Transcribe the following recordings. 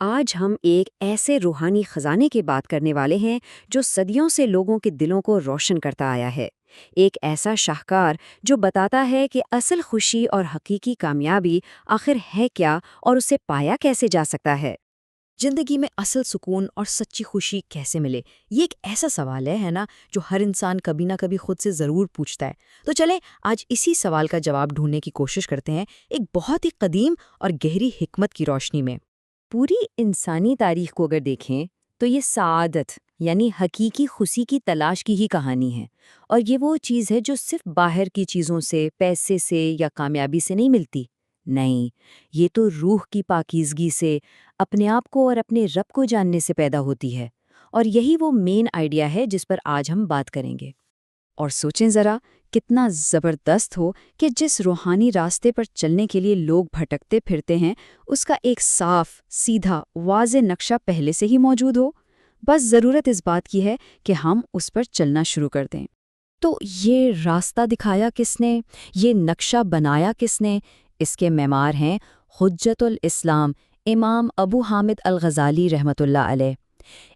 آج ہم ایک ایسے روحانی خزانے کی بات کرنے والے ہیں جو صدیوں سے لوگوں کے دلوں کو روشن کرتا آیا ہے۔ ایک ایسا شاہکار جو بتاتا ہے کہ اصل خوشی اور حقیقی کامیابی آخر ہے کیا اور اسے پایا کیسے جا سکتا ہے۔ زندگی میں اصل سکون اور سچی خوشی کیسے ملے، یہ ایک ایسا سوال ہے نا جو ہر انسان کبھی نہ کبھی خود سے ضرور پوچھتا ہے۔ تو چلیں آج اسی سوال کا جواب ڈھونڈنے کی کوشش کرتے ہیں ایک بہت ہی قدیم اور گہری حکمت کی روشنی میں۔ پوری انسانی تاریخ کو اگر دیکھیں تو یہ سعادت یعنی حقیقی خوشی کی تلاش کی ہی کہانی ہے، اور یہ وہ چیز ہے جو صرف باہر کی چیزوں سے، پیسے سے یا کامیابی سے نہیں ملتی۔ نہیں، یہ تو روح کی پاکیزگی سے، اپنے آپ کو اور اپنے رب کو جاننے سے پیدا ہوتی ہے، اور یہی وہ مین آئیڈیا ہے جس پر آج ہم بات کریں گے۔ اور سوچیں ذرا، کتنا زبردست ہو کہ جس روحانی راستے پر چلنے کے لیے لوگ بھٹکتے پھرتے ہیں اس کا ایک صاف، سیدھا، واضح نقشہ پہلے سے ہی موجود ہو۔ بس ضرورت اس بات کی ہے کہ ہم اس پر چلنا شروع کر دیں۔ تو یہ راستہ دکھایا کس نے، یہ نقشہ بنایا کس نے؟ اس کے معمار ہیں حجت الاسلام امام ابو حامد الغزالی رحمۃ اللہ علیہ۔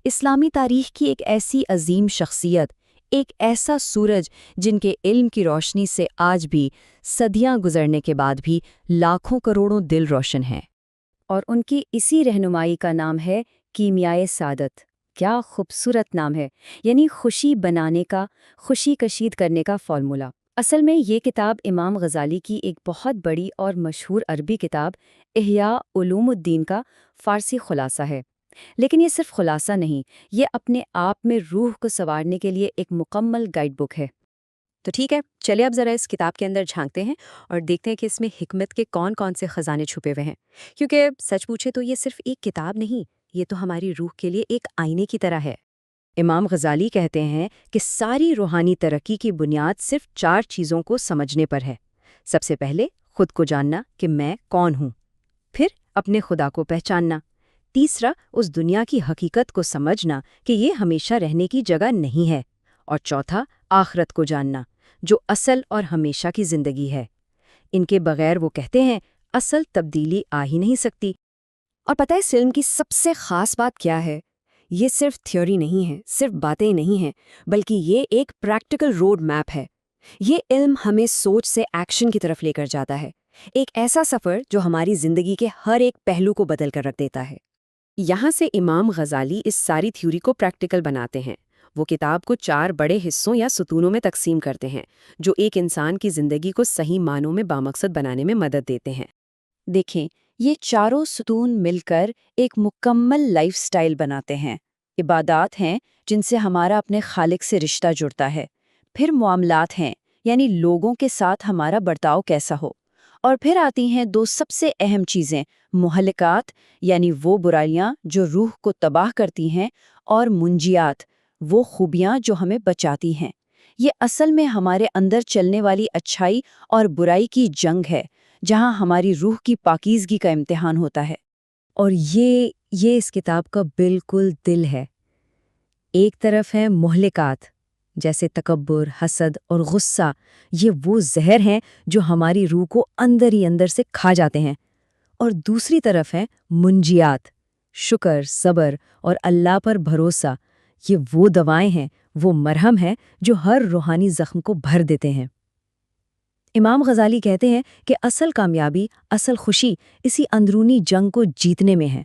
اسلامی تاریخ کی ایک ایسی عظیم شخصیت، ایک ایسا سورج جن کے علم کی روشنی سے آج بھی صدیاں گزرنے کے بعد بھی لاکھوں کروڑوں دل روشن ہیں۔ اور ان کی اسی رہنمائی کا نام ہے کیمیائے سعادت۔ کیا خوبصورت نام ہے، یعنی خوشی بنانے کا، خوشی کشید کرنے کا فارمولا۔ اصل میں یہ کتاب امام غزالی کی ایک بہت بڑی اور مشہور عربی کتاب احیاء علوم الدین کا فارسی خلاصہ ہے۔ لیکن یہ صرف خلاصہ نہیں، یہ اپنے آپ میں روح کو سنوارنے کے لیے ایک مکمل گائیڈ بک ہے۔ تو ٹھیک ہے، چلے اب ذرا اس کتاب کے اندر جھانکتے ہیں اور دیکھتے ہیں کہ اس میں حکمت کے کون کون سے خزانے چھپے ہوئے ہیں، کیونکہ سچ پوچھے تو یہ صرف ایک کتاب نہیں، یہ تو ہماری روح کے لیے ایک آئینے کی طرح ہے۔ امام غزالی کہتے ہیں کہ ساری روحانی ترقی کی بنیاد صرف 4 چیزوں کو سمجھنے پر ہے۔ سب سے پہلے خود کو جاننا کہ میں کون ہوں، پھر اپنے خدا کو پہچاننا، تیسرا اس دنیا کی حقیقت کو سمجھنا کہ یہ ہمیشہ رہنے کی جگہ نہیں ہے، اور چوتھا آخرت کو جاننا جو اصل اور ہمیشہ کی زندگی ہے۔ ان کے بغیر وہ کہتے ہیں اصل تبدیلی آ ہی نہیں سکتی۔ اور پتہ ہے اس علم کی سب سے خاص بات کیا ہے؟ یہ صرف تھیوری نہیں ہے، صرف باتیں نہیں ہیں، بلکہ یہ ایک پریکٹیکل روڈ میپ ہے۔ یہ علم ہمیں سوچ سے ایکشن کی طرف لے کر جاتا ہے، ایک ایسا سفر جو ہماری زندگی کے ہر ایک پہلو کو بدل کر رکھ دیتا ہے۔ یہاں سے امام غزالی اس ساری تھیوری کو پریکٹیکل بناتے ہیں۔ وہ کتاب کو 4 بڑے حصوں یا ستونوں میں تقسیم کرتے ہیں جو ایک انسان کی زندگی کو صحیح معنوں میں بامقصد بنانے میں مدد دیتے ہیں۔ دیکھیں، یہ چاروں ستون مل کر ایک مکمل لائف سٹائل بناتے ہیں۔ عبادات ہیں جن سے ہمارا اپنے خالق سے رشتہ جڑتا ہے، پھر معاملات ہیں یعنی لوگوں کے ساتھ ہمارا برتاؤ کیسا ہو، اور پھر آتی ہیں 2 سب سے اہم چیزیں، مہلکات یعنی وہ برائیاں جو روح کو تباہ کرتی ہیں، اور منجیات وہ خوبیاں جو ہمیں بچاتی ہیں۔ یہ اصل میں ہمارے اندر چلنے والی اچھائی اور برائی کی جنگ ہے، جہاں ہماری روح کی پاکیزگی کا امتحان ہوتا ہے۔ اور یہ اس کتاب کا بالکل دل ہے۔ ایک طرف ہے مہلکات جیسے تکبر، حسد اور غصہ، یہ وہ زہر ہیں جو ہماری روح کو اندر ہی اندر سے کھا جاتے ہیں، اور دوسری طرف ہے منجیات، شکر، صبر اور اللہ پر بھروسہ، یہ وہ دوائیں ہیں، وہ مرہم ہیں جو ہر روحانی زخم کو بھر دیتے ہیں۔ امام غزالی کہتے ہیں کہ اصل کامیابی، اصل خوشی اسی اندرونی جنگ کو جیتنے میں ہے۔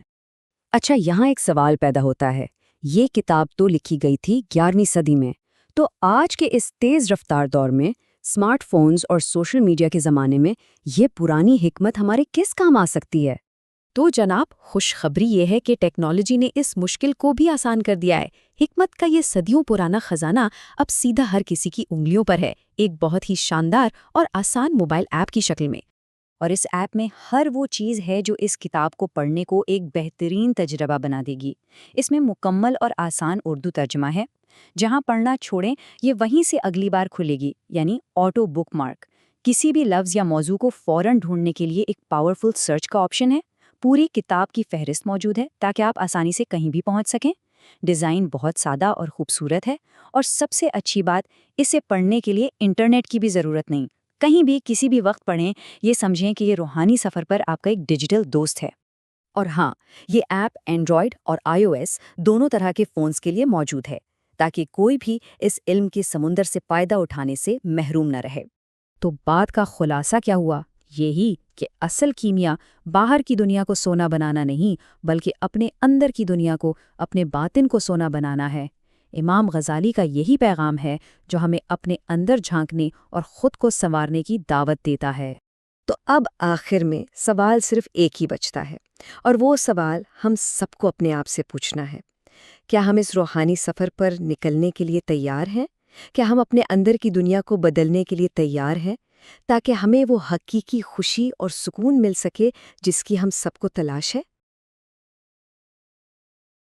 اچھا، یہاں ایک سوال پیدا ہوتا ہے، یہ کتاب تو لکھی گئی تھی 11ویں صدی میں، تو آج کے اس تیز رفتار دور میں، اسمارٹ فونز اور سوشل میڈیا کے زمانے میں یہ پرانی حکمت ہمارے کس کام آ سکتی ہے؟ تو جناب، خوشخبری یہ ہے کہ ٹیکنالوجی نے اس مشکل کو بھی آسان کر دیا ہے۔ حکمت کا یہ صدیوں پرانا خزانہ اب سیدھا ہر کسی کی انگلیوں پر ہے، ایک بہت ہی شاندار اور آسان موبائل ایپ کی شکل میں۔ اور اس ایپ میں ہر وہ چیز ہے جو اس کتاب کو پڑھنے کو ایک بہترین تجربہ بنا دے گی۔ اس میں مکمل اور آسان اردو ترجمہ ہے، جہاں پڑھنا چھوڑیں یہ وہیں سے اگلی بار کھلے گی، یعنی آٹو بک مارک۔ کسی بھی لفظ یا موضوع کو فوراً ڈھونڈنے کے لیے ایک پاورفل سرچ کا آپشن ہے۔ پوری کتاب کی فہرست موجود ہے تاکہ آپ آسانی سے کہیں بھی پہنچ سکیں۔ ڈیزائن بہت سادہ اور خوبصورت ہے، اور سب سے اچھی بات، اسے پڑھنے کے لیے انٹرنیٹ کی بھی ضرورت نہیں۔ کہیں بھی کسی بھی وقت پڑھیں، یہ سمجھیں کہ یہ روحانی سفر پر آپ کا ایک ڈیجیٹل دوست ہے۔ اور ہاں، یہ ایپ اینڈرائیڈ اور iOS دونوں طرح کے فونز کے لیے موجود ہے تاکہ کوئی بھی اس علم کے سمندر سے فائدہ اٹھانے سے محروم نہ رہے۔ تو بات کا خلاصہ کیا ہوا؟ یہی کہ اصل کیمیا باہر کی دنیا کو سونا بنانا نہیں، بلکہ اپنے اندر کی دنیا کو، اپنے باطن کو سونا بنانا ہے۔ امام غزالی کا یہی پیغام ہے جو ہمیں اپنے اندر جھانکنے اور خود کو سنوارنے کی دعوت دیتا ہے۔ تو اب آخر میں سوال صرف ایک ہی بچتا ہے، اور وہ سوال ہم سب کو اپنے آپ سے پوچھنا ہے۔ کیا ہم اس روحانی سفر پر نکلنے کے لیے تیار ہیں؟ کیا ہم اپنے اندر کی دنیا کو بدلنے کے لیے تیار ہیں تاکہ ہمیں وہ حقیقی خوشی اور سکون مل سکے جس کی ہم سب کو تلاش ہے؟